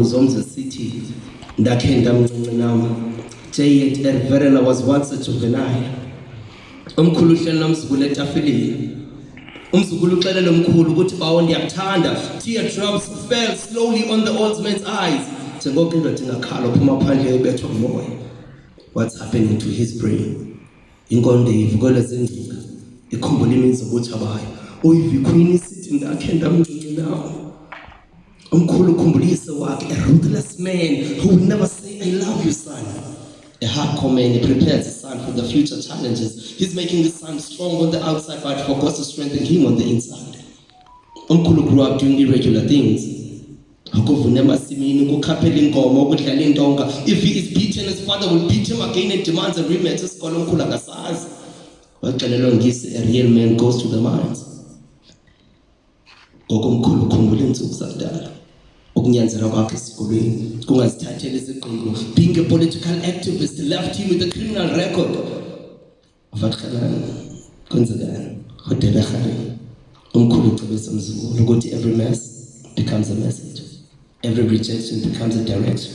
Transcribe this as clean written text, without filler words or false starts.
umkhulu Zomza City ndakhe ndamncinci nami J.Ed Verela was once a juvenile umkhulu uhleli nomzukulu etafileni umzukulu uxelele umkhulu ukuthi bawo ndiyakuthanda teardrops fell slowly on the old man's eyes njengoko indoda ingakhala uphuma phandle ebethwa umoya what's happening to his brain inkonde ivukela zengcinga ikhumbula iminzi ukuthi abayo uyivikhwini isithi ndakhe ndamncinci nawe umkhulu ukhumbulise wakhe a ruthless man who would never say I love you son a hardcore man. He prepares his son for the future challenges. He's making his son strong on the outside, but forgot to strengthen him on the inside. Umkhulu grew up doing irregular things. If he is beaten, his father will beat him again and demands a rematch. A real man goes to the mines. Being a political activist left him with a criminal record. Every mess becomes a message. Every rejection becomes a direction.